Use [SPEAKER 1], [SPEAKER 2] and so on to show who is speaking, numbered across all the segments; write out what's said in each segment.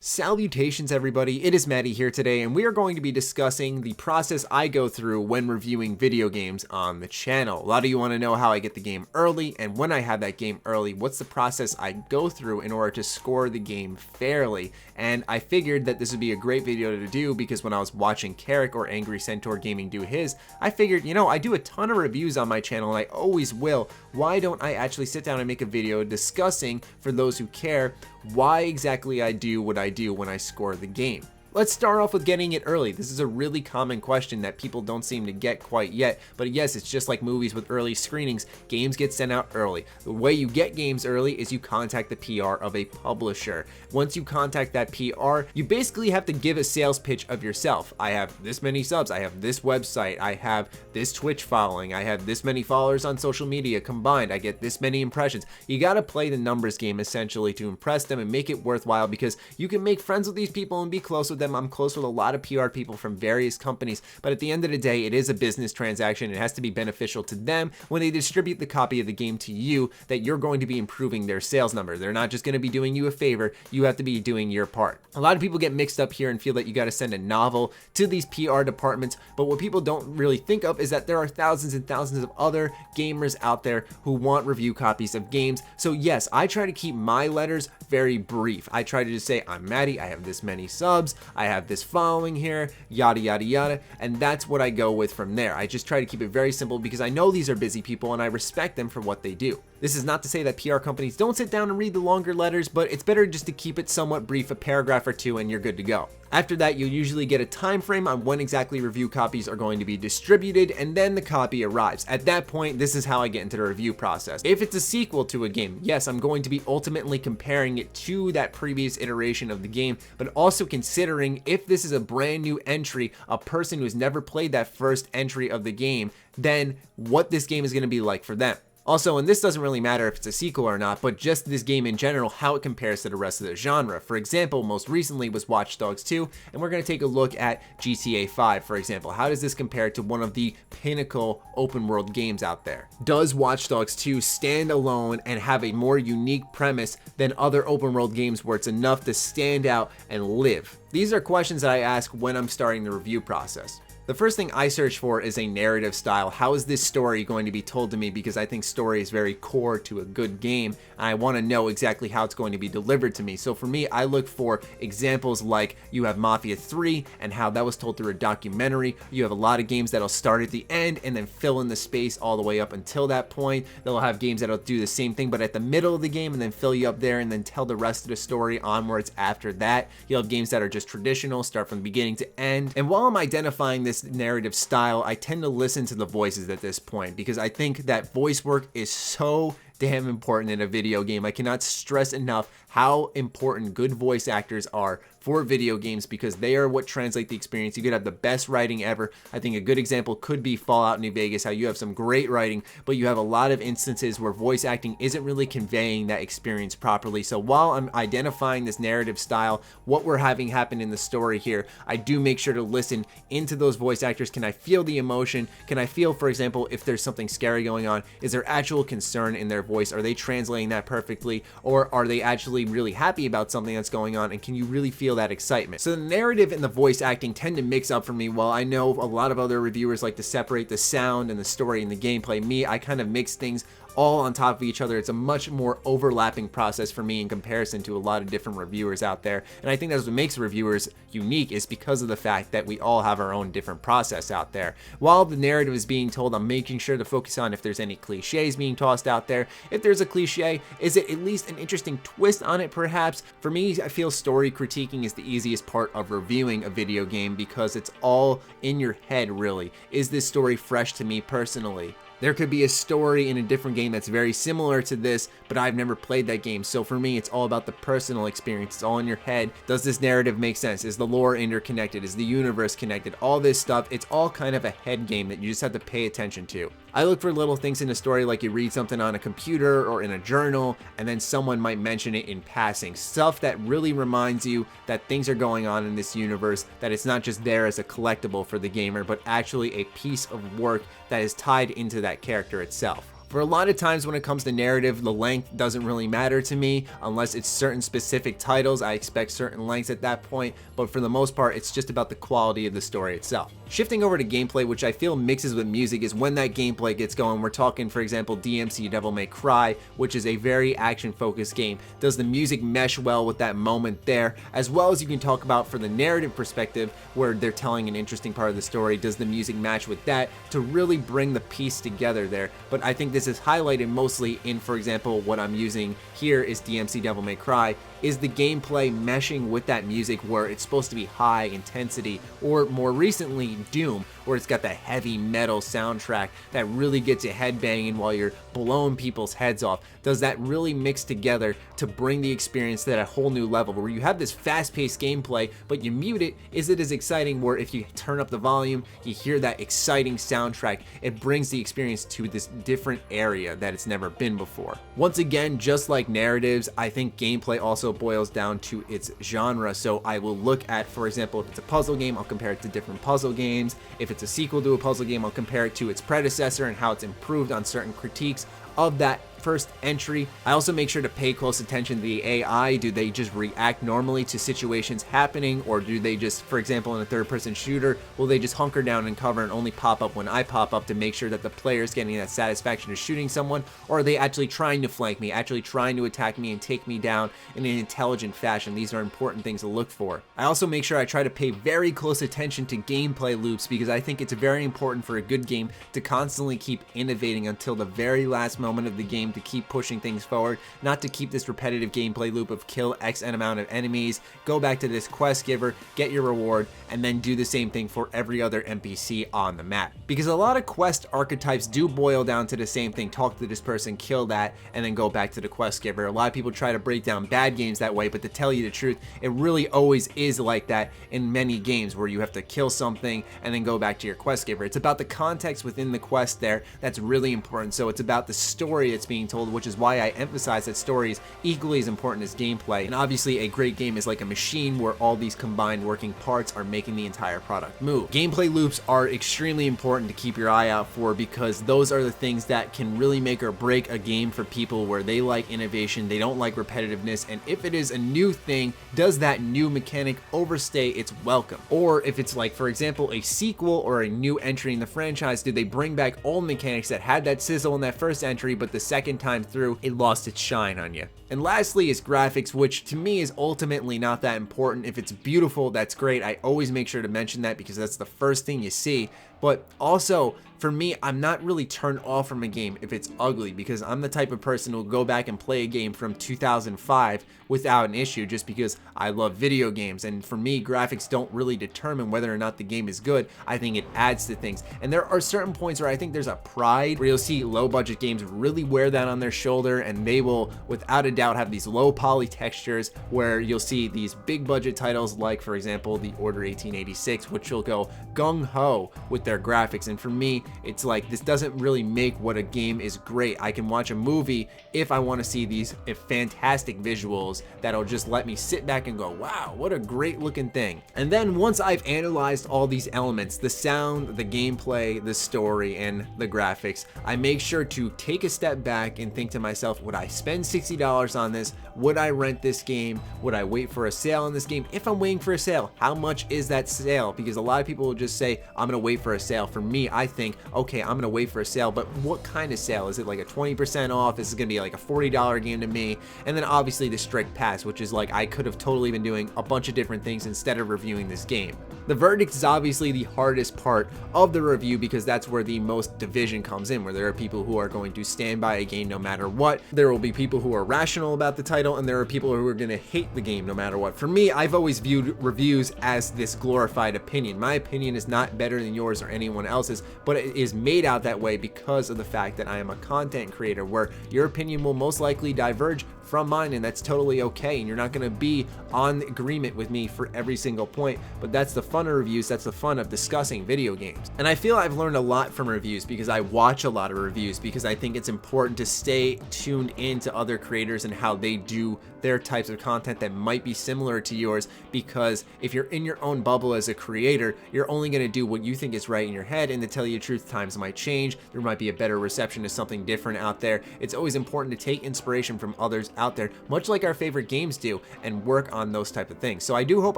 [SPEAKER 1] Salutations everybody, it is Matty here today, and we are going to be discussing the process I go through when reviewing video games on the channel. A lot of you want to know how I get the game early, and when I have that game early, what's the process I go through in order to score the game fairly. And I figured that this would be a great video to do because when I was watching Carrick or Angry Centaur Gaming do his, I figured, I do a ton of reviews on my channel and I always will. Why don't I actually sit down and make a video discussing, for those who care, why exactly I do what I do when I score the game? Let's start off with getting it early. This is a really common question that people don't seem to get quite yet, but yes, it's just like movies with early screenings. Games get sent out early. The way you get games early is you contact the PR of a publisher. Once you contact that PR, you basically have to give a sales pitch of yourself. I have this many subs, I have this website, I have this Twitch following, I have this many followers on social media combined, I get this many impressions. You gotta play the numbers game essentially to impress them and make it worthwhile, because you can make friends with these people and be close with them. I'm close with a lot of PR people from various companies, but at the end of the day, it is a business transaction. It has to be beneficial to them when they distribute the copy of the game to you, that you're going to be improving their sales number. They're not just going to be doing you a favor. You have to be doing your part. A lot of people get mixed up here and feel that you got to send a novel to these PR departments, but what people don't really think of is that there are thousands and thousands of other gamers out there who want review copies of games. So yes, I try to keep my letters very brief. I try to just say, I'm Matty, I have this many subs, I have this following here, yada yada yada, and that's what I go with from there. I just try to keep it very simple because I know these are busy people and I respect them for what they do. This is not to say that PR companies don't sit down and read the longer letters, but it's better just to keep it somewhat brief, a paragraph or two, and you're good to go. After that, you'll usually get a time frame on when exactly review copies are going to be distributed, and then the copy arrives. At that point, this is how I get into the review process. If it's a sequel to a game, yes, I'm going to be ultimately comparing it to that previous iteration of the game, but also considering if this is a brand new entry, a person who's never played that first entry of the game, then what this game is going to be like for them. Also, and this doesn't really matter if it's a sequel or not, but just this game in general, how it compares to the rest of the genre. For example, most recently was Watch Dogs 2, and we're going to take a look at GTA 5, for example. How does this compare to one of the pinnacle open world games out there? Does Watch Dogs 2 stand alone and have a more unique premise than other open world games where it's enough to stand out and live? These are questions that I ask when I'm starting the review process. The first thing I search for is a narrative style. How is this story going to be told to me? Because I think story is very core to a good game, and I want to know exactly how it's going to be delivered to me. So for me, I look for examples like you have Mafia 3 and how that was told through a documentary. You have a lot of games that'll start at the end and then fill in the space all the way up until that point. They'll have games that'll do the same thing, but at the middle of the game and then fill you up there and then tell the rest of the story onwards after that. You'll have games that are just traditional, start from the beginning to end. And while I'm identifying this narrative style, I tend to listen to the voices at this point because I think that voice work is so damn important in a video game. I cannot stress enough how important good voice actors are for video games because they are what translate the experience. You could have the best writing ever. I think a good example could be Fallout New Vegas, how you have some great writing, but you have a lot of instances where voice acting isn't really conveying that experience properly. So while I'm identifying this narrative style, what we're having happen in the story here, I do make sure to listen into those voice actors. Can I feel the emotion? Can I feel, for example, if there's something scary going on, is there actual concern in their voice? Are they translating that perfectly? Or are they actually really happy about something that's going on? And can you really feel that excitement? So the narrative and the voice acting tend to mix up for me. While I know a lot of other reviewers like to separate the sound and the story and the gameplay, me, I kind of mix things all on top of each other. It's a much more overlapping process for me in comparison to a lot of different reviewers out there. And I think that's what makes reviewers unique, is because of the fact that we all have our own different process out there. While the narrative is being told, I'm making sure to focus on if there's any cliches being tossed out there. If there's a cliche, is it at least an interesting twist on it perhaps? For me, I feel story critiquing is the easiest part of reviewing a video game because it's all in your head really. Is this story fresh to me personally? There could be a story in a different game that's very similar to this, but I've never played that game. So for me, it's all about the personal experience. It's all in your head. Does this narrative make sense? Is the lore interconnected? Is the universe connected? All this stuff, it's all kind of a head game that you just have to pay attention to. I look for little things in a story, like you read something on a computer or in a journal, and then someone might mention it in passing. Stuff that really reminds you that things are going on in this universe, that it's not just there as a collectible for the gamer, but actually a piece of work that is tied into that character itself. For a lot of times when it comes to narrative, the length doesn't really matter to me unless it's certain specific titles. I expect certain lengths at that point, but for the most part, it's just about the quality of the story itself. Shifting over to gameplay, which I feel mixes with music, is when that gameplay gets going. We're talking, for example, DMC Devil May Cry, which is a very action-focused game. Does the music mesh well with that moment there? As well as you can talk about for the narrative perspective, where they're telling an interesting part of the story, does the music match with that to really bring the piece together there? But I think this is highlighted mostly in, for example, what I'm using here is DMC Devil May Cry. Is the gameplay meshing with that music where it's supposed to be high intensity, or more recently Doom, where it's got the heavy metal soundtrack that really gets you headbanging while you're blowing people's heads off? Does that really mix together to bring the experience to a whole new level where you have this fast-paced gameplay but you mute it? Is it as exciting where if you turn up the volume you hear that exciting soundtrack? It brings the experience to this different area that it's never been before. Once again, just like narratives, I think gameplay also boils down to its genre. So I will look at, for example, if it's a puzzle game, I'll compare it to different puzzle games. If it's a sequel to a puzzle game, I'll compare it to its predecessor and how it's improved on certain critiques of that first entry. I also make sure to pay close attention to the AI. Do they just react normally to situations happening, or do they just, for example, in a third-person shooter, will they just hunker down and cover and only pop up when I pop up to make sure that the player is getting that satisfaction of shooting someone, or are they actually trying to flank me, actually trying to attack me and take me down in an intelligent fashion? These are important things to look for. I also make sure I try to pay very close attention to gameplay loops, because I think it's very important for a good game to constantly keep innovating until the very last moment of the game, to keep pushing things forward, not to keep this repetitive gameplay loop of kill X amount of enemies, go back to this quest giver, get your reward, and then do the same thing for every other NPC on the map. Because a lot of quest archetypes do boil down to the same thing: talk to this person, kill that, and then go back to the quest giver. A lot of people try to break down bad games that way, but to tell you the truth, it really always is like that in many games where you have to kill something and then go back to your quest giver. It's about the context within the quest there that's really important. So it's about the story that's being told, which is why I emphasize that story is equally as important as gameplay. And obviously a great game is like a machine where all these combined working parts are making the entire product move. Gameplay loops are extremely important to keep your eye out for, because those are the things that can really make or break a game for people, where they like innovation, they don't like repetitiveness, and if it is a new thing, does that new mechanic overstay its welcome? Or if it's like, for example, a sequel or a new entry in the franchise, do they bring back old mechanics that had that sizzle in that first entry, but the second time through it lost its shine on you? And lastly is graphics, which to me is ultimately not that important. If it's beautiful, that's great. I always make sure to mention that because that's the first thing you see. But also, for me, I'm not really turned off from a game if it's ugly, because I'm the type of person who'll go back and play a game from 2005 without an issue, just because I love video games. And for me, graphics don't really determine whether or not the game is good. I think it adds to things. And there are certain points where I think there's a pride where you'll see low budget games really wear that on their shoulder, and they will without a doubt have these low poly textures, where you'll see these big budget titles like, for example, the Order 1886, which will go gung-ho with their graphics. And for me, it's like, this doesn't really make what a game is great. I can watch a movie if I want to see these fantastic visuals that'll just let me sit back and go, wow, what a great looking thing. And then once I've analyzed all these elements, the sound, the gameplay, the story, and the graphics, I make sure to take a step back and think to myself, would I spend $60 on this? Would I rent this game? Would I wait for a sale on this game? If I'm waiting for a sale, how much is that sale? Because a lot of people will just say, I'm gonna wait for a sale. For me, I think, okay, I'm gonna wait for a sale, but what kind of sale? Is it like a 20% off? Is it gonna be like a $40 game to me? And then obviously the strict pass, which is like, I could have totally been doing a bunch of different things instead of reviewing this game. The verdict is obviously the hardest part of the review, because that's where the most division comes in, where there are people who are going to stand by a game no matter what. There will be people who are rational about the title, and there are people who are going to hate the game no matter what. For me, I've always viewed reviews as this glorified opinion. My opinion is not better than yours or anyone else's, but it is made out that way because of the fact that I am a content creator, where your opinion will most likely diverge from mine, and that's totally okay. And you're not going to be on agreement with me for every single point, but that's the fun of reviews. That's the fun of discussing video games. And I feel I've learned a lot from reviews because I watch a lot of reviews, because I think it's important to stay tuned into other creators and how they do their types of content that might be similar to yours, because if you're in your own bubble as a creator, you're only going to do what you think is right in your head, and to tell you the truth, times might change. There might be a better reception to something different out there. It's always important to take inspiration from others out there, much like our favorite games do, and work on those type of things. So I do hope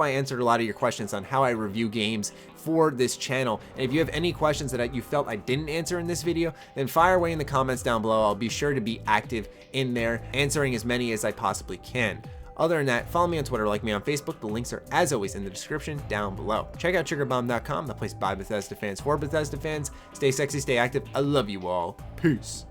[SPEAKER 1] I answered a lot of your questions on how I review games for this channel. And if you have any questions that you felt I didn't answer in this video, then fire away in the comments down below. I'll be sure to be active in there, answering as many as I possibly can. Other than that, follow me on Twitter, like me on Facebook. The links are, as always, in the description down below. Check out triggerbomb.com, the place by Bethesda fans for Bethesda fans. Stay sexy, stay active. I love you all. Peace.